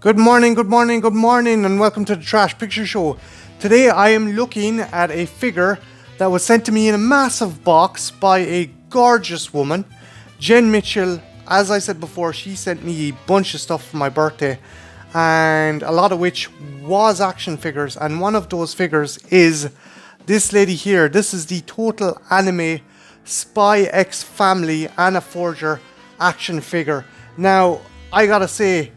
Good morning, good morning, good morning, and welcome to the Trash Picture Show. Today I am looking at a figure that was sent to me in a massive box by a gorgeous woman, Jen Mitchell. As I said before, she sent me a bunch of stuff for my birthday, and a lot of which was action figures, and one of those figures is this lady here. This is the Total Anime SpyXFamily Anna Forger action figure. Now, I gotta say,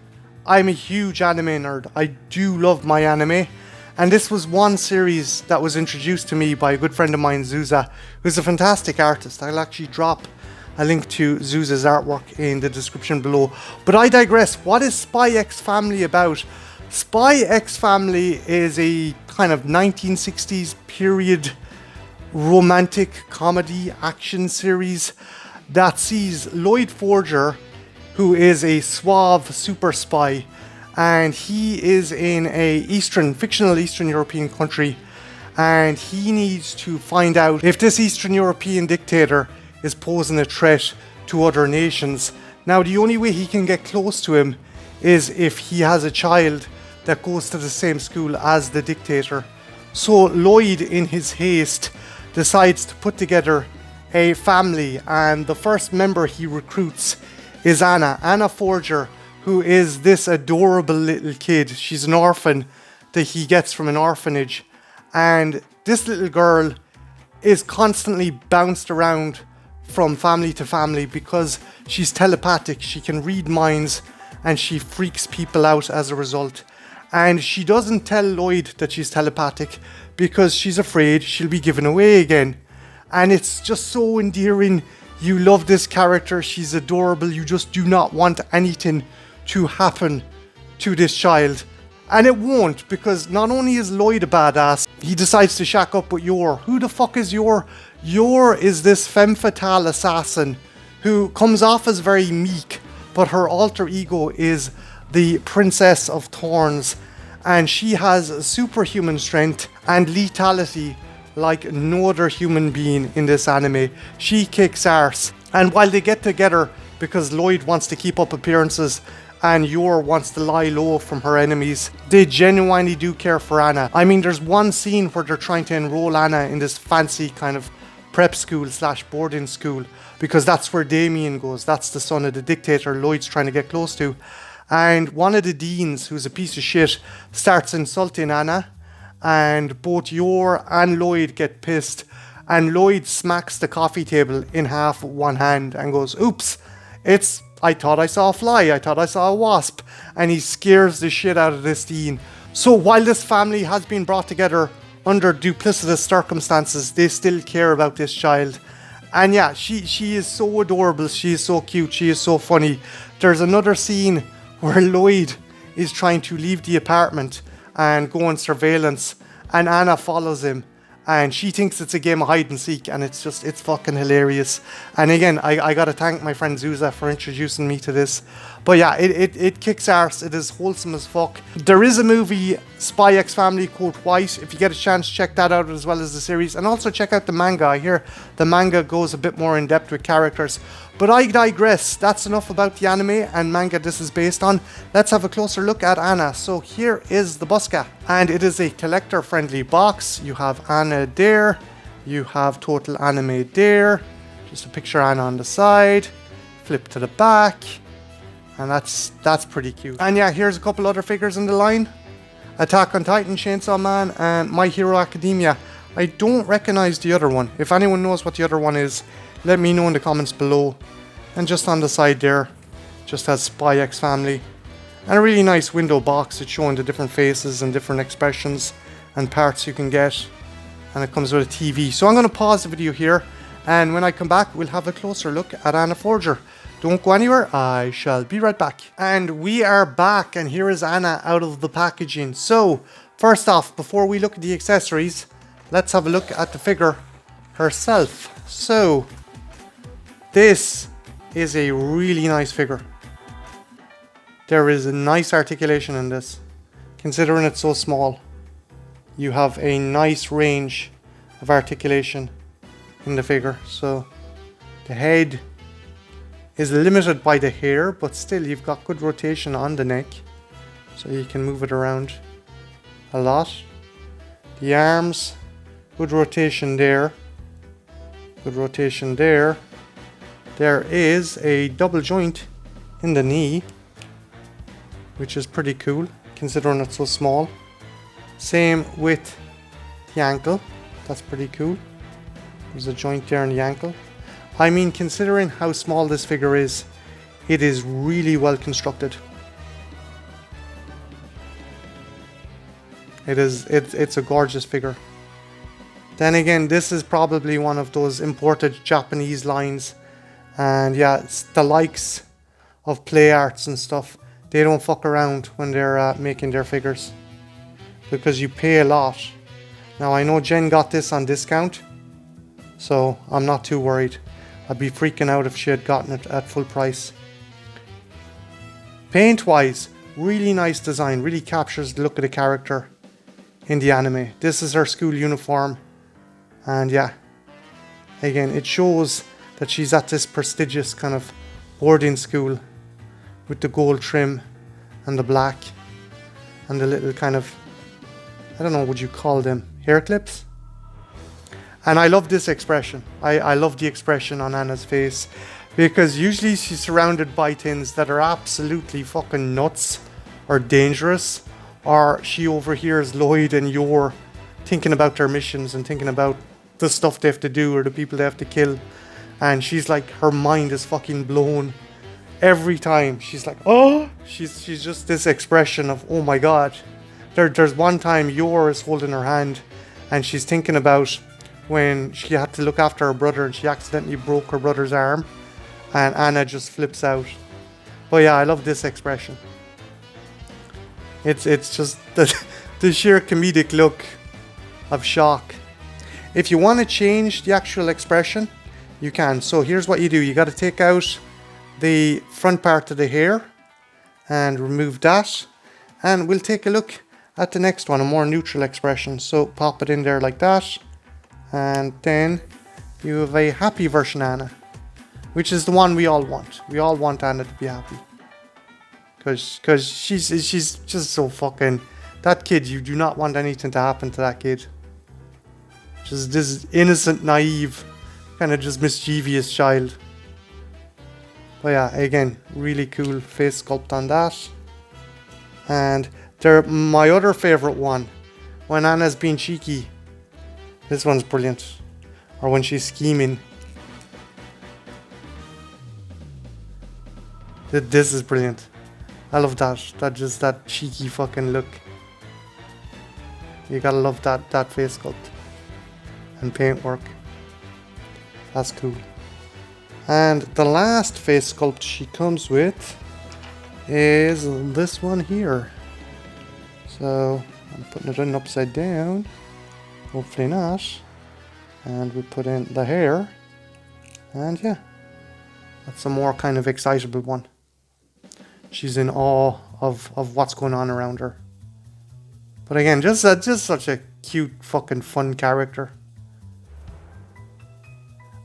I'm a huge anime nerd. I do love my anime. And this was one series that was introduced to me by a good friend of mine, Zuza, who's a fantastic artist. I'll actually drop a link to Zuza's artwork in the description below. But I digress. What is SpyXFamily about? SpyXFamily is a kind of 1960s period romantic comedy action series that sees Lloyd Forger, who is a suave super spy, and he is in a fictional Eastern European country, and he needs to find out if this Eastern European dictator is posing a threat to other nations. Now, the only way he can get close to him is if he has a child that goes to the same school as the dictator. So Lloyd, in his haste, decides to put together a family, and the first member he recruits is Anna Forger, who is this adorable little kid. She's an orphan that he gets from an orphanage, and this little girl is constantly bounced around from family to family because she's telepathic. She can read minds, and she freaks people out as a result. And she doesn't tell Lloyd that she's telepathic because she's afraid she'll be given away again. And it's just so endearing. You love this character. She's adorable. You just do not want anything to happen to this child. And it won't, because not only is Lloyd a badass, he decides to shack up with Yor. Who the fuck is Yor? Yor is this femme fatale assassin who comes off as very meek, but her alter ego is the Princess of Thorns, and she has superhuman strength and lethality like no other human being in this anime. She kicks arse, and while they get together because Lloyd wants to keep up appearances and Yor wants to lie low from her enemies, they genuinely do care for Anna. I mean, there's one scene where they're trying to enroll Anna in this fancy kind of prep school / boarding school, because that's where Damien goes. That's the son of the dictator Lloyd's trying to get close to. And one of the deans, who's a piece of shit, starts insulting Anna, and both Yor and Lloyd get pissed, and Lloyd smacks the coffee table in half with one hand and goes, "Oops, I thought I saw a fly, I thought I saw a wasp," and he scares the shit out of this dean. So while this family has been brought together under duplicitous circumstances, they still care about this child. And yeah, she is so adorable, she is so cute, she is so funny. There's another scene where Lloyd is trying to leave the apartment and go on surveillance, and Anna follows him, and she thinks it's a game of hide and seek, and it's fucking hilarious. And again, I gotta thank my friend Zuza for introducing me to this. But yeah, it kicks arse. It is wholesome as fuck. There is a movie, SpyXFamily Code White. If you get a chance, check that out, as well as the series, and also check out the manga. I hear the manga goes a bit more in depth with characters. But I digress. That's enough about the anime and manga this is based on. Let's have a closer look at Anna. So here is the Buska, and it is a collector friendly box. You have Anna there, you have Total Anime there, just a picture Anna on the side, flip to the back, and that's pretty cute. And yeah, here's a couple other figures in the line: Attack on Titan, Chainsaw Man, and My Hero Academia. I don't recognize the other one. If anyone knows what the other one is, let me know in the comments below. And just on the side there, just has SpyXFamily, and a really nice window box. It's showing the different faces and different expressions and parts you can get, and it comes with a TV. So I'm going to pause the video here, and when I come back, we'll have a closer look at Anna Forger. Don't go anywhere, I shall be right back. And we are back, and here is Anna out of the packaging. So first off, before we look at the accessories, let's have a look at the figure herself. So this is a really nice figure. There is a nice articulation in this, considering it's so small. You have a nice range of articulation in the figure. So the head is limited by the hair, but still you've got good rotation on the neck. so you can move it around a lot. The arms, good rotation there. Good rotation there. There is a double joint in the knee, which is pretty cool considering it's so small. Same with the ankle. That's pretty cool. There's a joint there in the ankle. I mean, considering how small this figure is, it is really well constructed. It's a gorgeous figure. Then again, this is probably one of those imported Japanese lines. And yeah, it's the likes of Play Arts and stuff. They don't fuck around when they're making their figures, because you pay a lot. Now I know Jen got this on discount, so I'm not too worried. I'd be freaking out if she had gotten it at full price. Paint wise, really nice design, really captures the look of the character in the anime. This is her school uniform, and yeah, again, it shows that she's at this prestigious kind of boarding school with the gold trim and the black and the little kind of, I don't know what you call them, hair clips. And I love this expression. I love the expression on Anna's face, because usually she's surrounded by things that are absolutely fucking nuts or dangerous, or she overhears Lloyd and Yor thinking about their missions and thinking about the stuff they have to do or the people they have to kill, and she's like, her mind is fucking blown every time. She's like, oh, she's just this expression of, oh my god. There's one time Yor is holding her hand and she's thinking about when she had to look after her brother and she accidentally broke her brother's arm, and Anna just flips out. But yeah, I love this expression. It's just the sheer comedic look of shock. If you want to change the actual expression, you can. So here's what you do. You got to take out the front part of the hair and remove that. And we'll take a look at the next one, a more neutral expression. So pop it in there like that. And then you have a happy version Anna, which is the one we all want. We all want Anna to be happy. Because she's just so fucking... That kid, you do not want anything to happen to that kid. Just this innocent, naive, kind of just mischievous child. But yeah, again, really cool face sculpt on that. And my other favorite one, when Anna's being cheeky. This one's brilliant. Or when she's scheming. This is brilliant. I love that. That cheeky fucking look. You gotta love that face sculpt and paintwork. That's cool. And the last face sculpt she comes with is this one here. So I'm putting it in upside down. Hopefully not. And we put in the hair. And yeah, that's a more kind of excitable one. She's in awe of what's going on around her. But again, just such a cute fucking fun character.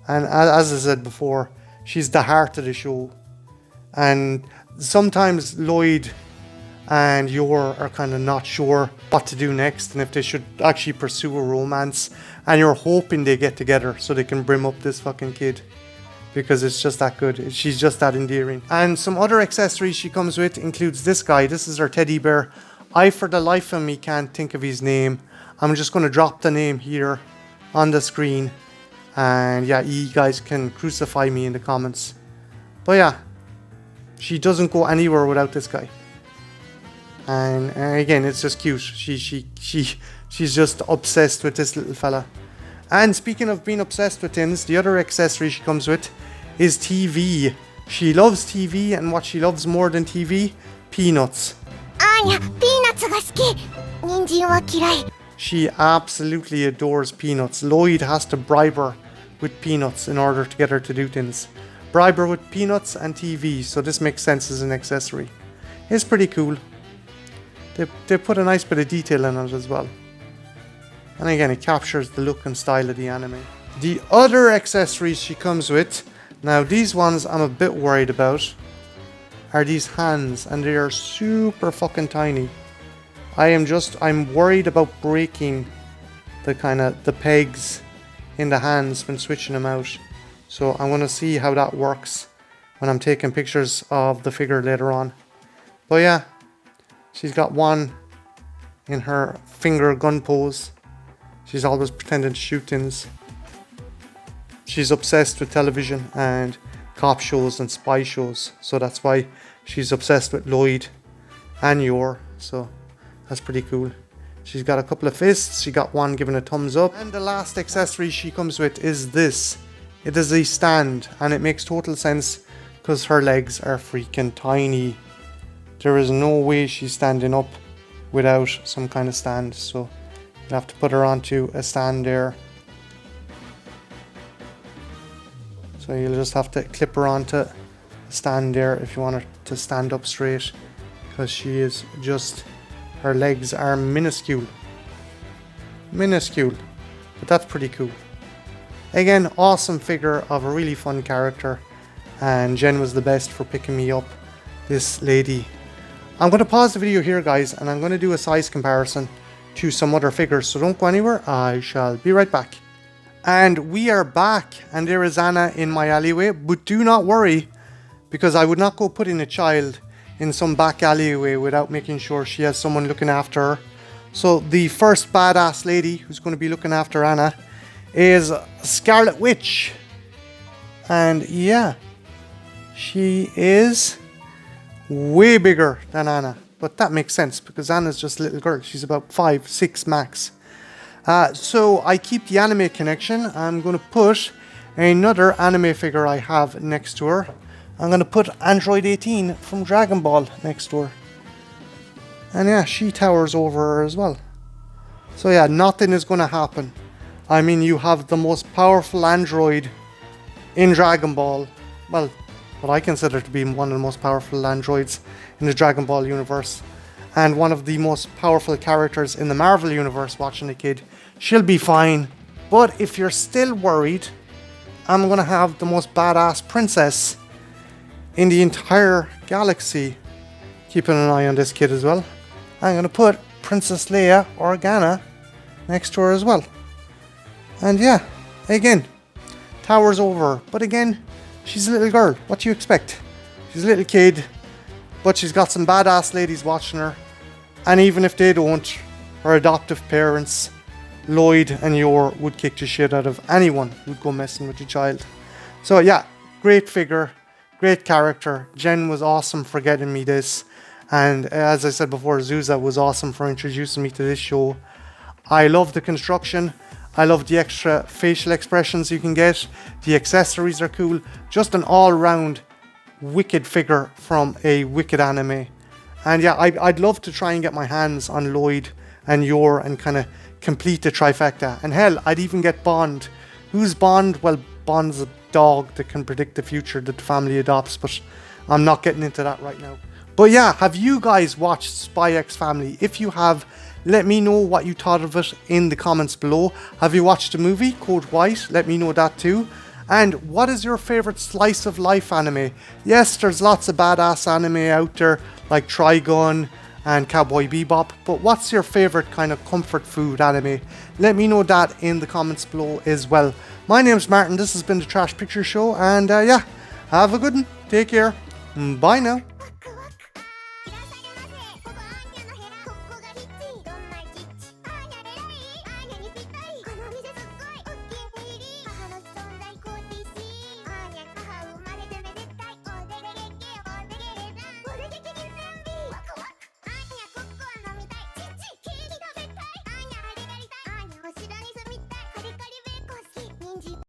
And as I said before, she's the heart of the show. And sometimes Lloyd and Yor are kind of not sure what to do next and if they should actually pursue a romance. And you're hoping they get together so they can brim up this fucking kid, because it's just that good. She's just that endearing. And some other accessories she comes with includes this guy. This is her teddy bear. I, for the life of me, can't think of his name. I'm just going to drop the name here on the screen. And yeah, you guys can crucify me in the comments. But yeah, she doesn't go anywhere without this guy. And again, it's just cute. She's just obsessed with this little fella. And speaking of being obsessed with things, the other accessory she comes with is TV. She loves TV, and what she loves more than TV? Peanuts. Anya, peanuts ga suki. Ninjin wa kirai. She absolutely adores peanuts. Lloyd has to bribe her with peanuts in order to get her to do things. Bribe her with peanuts and TV, so this makes sense as an accessory. It's pretty cool. They put a nice bit of detail in it as well. And again, it captures the look and style of the anime. The other accessories she comes with, now these ones I'm a bit worried about. are these hands, and they are super fucking tiny. I'm worried about breaking the pegs in the hands when switching them out. So I'm gonna see how that works when I'm taking pictures of the figure later on. But yeah, she's got one in her finger gun pose. She's always pretending to shoot things. She's obsessed with television and cop shows and spy shows. So that's why she's obsessed with Lloyd and Yor. So that's pretty cool. She's got a couple of fists. She got one giving a thumbs up. And the last accessory she comes with is this. It is a stand, and it makes total sense because her legs are freaking tiny. There is no way she's standing up without some kind of stand. So you'll have to put her onto a stand there. So you'll just have to clip her onto a stand there if you want her to stand up straight, because she is just, her legs are minuscule. Minuscule. But that's pretty cool. Again, awesome figure of a really fun character. And Jen was the best for picking me up this lady. I'm going to pause the video here, guys, and I'm going to do a size comparison to some other figures. So don't go anywhere. I shall be right back. And we are back, and there is Anna in my alleyway. But do not worry, because I would not go putting a child in some back alleyway without making sure she has someone looking after her. So the first badass lady who's going to be looking after Anna is Scarlet Witch. And yeah, she is way bigger than Anna. But that makes sense because Anna's just a little girl. She's about 5, 6 max. So I keep the anime connection. I'm going to put another anime figure I have next to her. I'm going to put Android 18 from Dragon Ball next to her. And yeah, she towers over her as well. So yeah, nothing is going to happen. I mean, you have the most powerful android in Dragon Ball. Well, what I consider to be one of the most powerful androids in the Dragon Ball universe. And one of the most powerful characters in the Marvel universe watching a kid. She'll be fine. But if you're still worried, I'm going to have the most badass princess in the entire galaxy. Keeping an eye on this kid as well. I'm going to put Princess Leia Organa next to her as well. And yeah, again, towers over her. But again, she's a little girl. What do you expect? She's a little kid, but she's got some badass ladies watching her. And even if they don't, her adoptive parents, Lloyd and Yor, would kick the shit out of anyone who'd go messing with your child. So yeah, great figure, great character. Jen was awesome for getting me this. And as I said before, Zuza was awesome for introducing me to this show. I love the construction. I love the extra facial expressions you can get. The accessories are cool. Just an all-round wicked figure from a wicked anime. And yeah, I'd love to try and get my hands on Lloyd and Yor and kind of complete the trifecta. And hell, I'd even get Bond. Who's Bond? Well, Bond's a dog that can predict the future that the family adopts, but I'm not getting into that right now. But yeah, have you guys watched SpyXFamily? If you have, let me know what you thought of it in the comments below. Have you watched the movie Code White? Let me know that too. And what is your favorite slice of life anime? Yes, there's lots of badass anime out there like Trigun and Cowboy Bebop, but what's your favorite kind of comfort food anime? Let me know that in the comments below as well. My name's Martin, this has been the Trash Picture Show, and yeah, have a good one, take care, bye now.